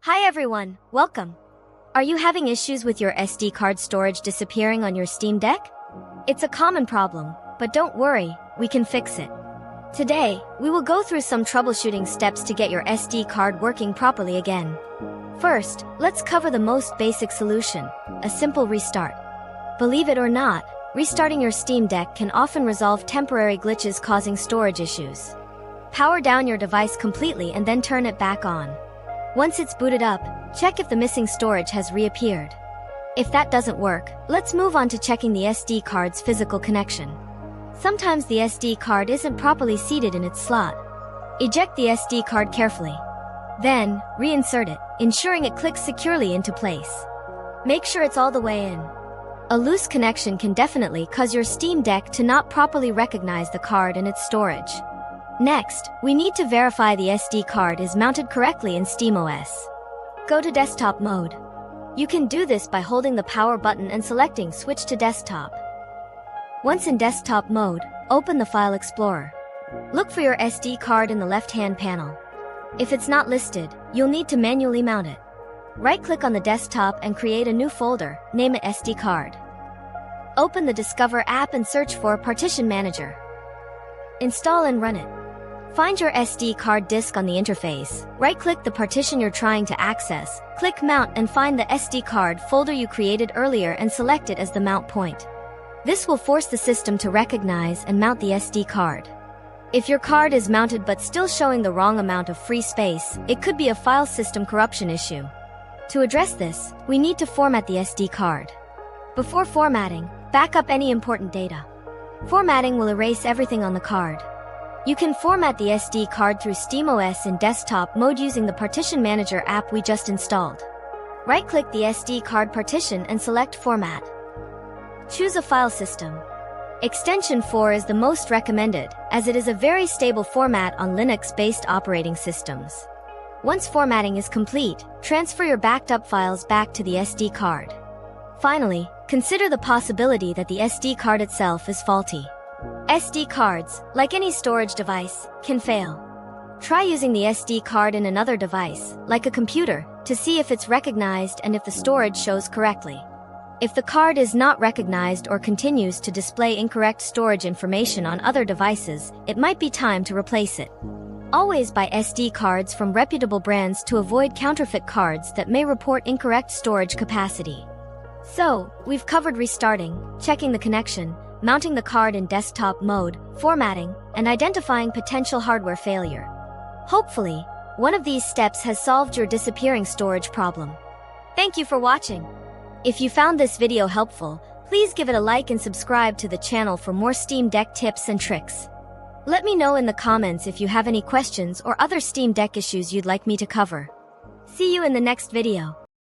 Hi everyone, welcome. Are you having issues with your SD card storage disappearing on your Steam Deck? It's a common problem, but don't worry, we can fix it. Today, we will go through some troubleshooting steps to get your SD card working properly again. First, let's cover the most basic solution, a simple restart. Believe it or not, restarting your Steam Deck can often resolve temporary glitches causing storage issues. Power down your device completely and then turn it back on. Once it's booted up, check if the missing storage has reappeared. If that doesn't work, let's move on to checking the SD card's physical connection. Sometimes the SD card isn't properly seated in its slot. Eject the SD card carefully. Then, reinsert it, ensuring it clicks securely into place. Make sure it's all the way in. A loose connection can definitely cause your Steam Deck to not properly recognize the card and its storage. Next, we need to verify the SD card is mounted correctly in SteamOS. Go to desktop mode. You can do this by holding the power button and selecting Switch to Desktop. Once in desktop mode, open the File Explorer. Look for your SD card in the left-hand panel. If it's not listed, you'll need to manually mount it. Right-click on the desktop and create a new folder, name it SD card. Open the Discover app and search for Partition Manager. Install and run it. Find your SD card disk on the interface, right-click the partition you're trying to access, click Mount and find the SD card folder you created earlier and select it as the mount point. This will force the system to recognize and mount the SD card. If your card is mounted but still showing the wrong amount of free space, it could be a file system corruption issue. To address this, we need to format the SD card. Before formatting, back up any important data. Formatting will erase everything on the card. You can format the SD card through SteamOS in desktop mode using the Partition Manager app we just installed. Right-click the SD card partition and select Format. Choose a file system. Extension 4 is the most recommended, as it is a very stable format on Linux-based operating systems. Once formatting is complete, transfer your backed up files back to the SD card. Finally, consider the possibility that the SD card itself is faulty. SD cards, like any storage device, can fail. Try using the SD card in another device, like a computer, to see if it's recognized and if the storage shows correctly. If the card is not recognized or continues to display incorrect storage information on other devices, it might be time to replace it. Always buy SD cards from reputable brands to avoid counterfeit cards that may report incorrect storage capacity. So, we've covered restarting, checking the connection, mounting the card in desktop mode, formatting, and identifying potential hardware failure. Hopefully, one of these steps has solved your disappearing storage problem. Thank you for watching. If you found this video helpful, please give it a like and subscribe to the channel for more Steam Deck tips and tricks. Let me know in the comments if you have any questions or other Steam Deck issues you'd like me to cover. See you in the next video.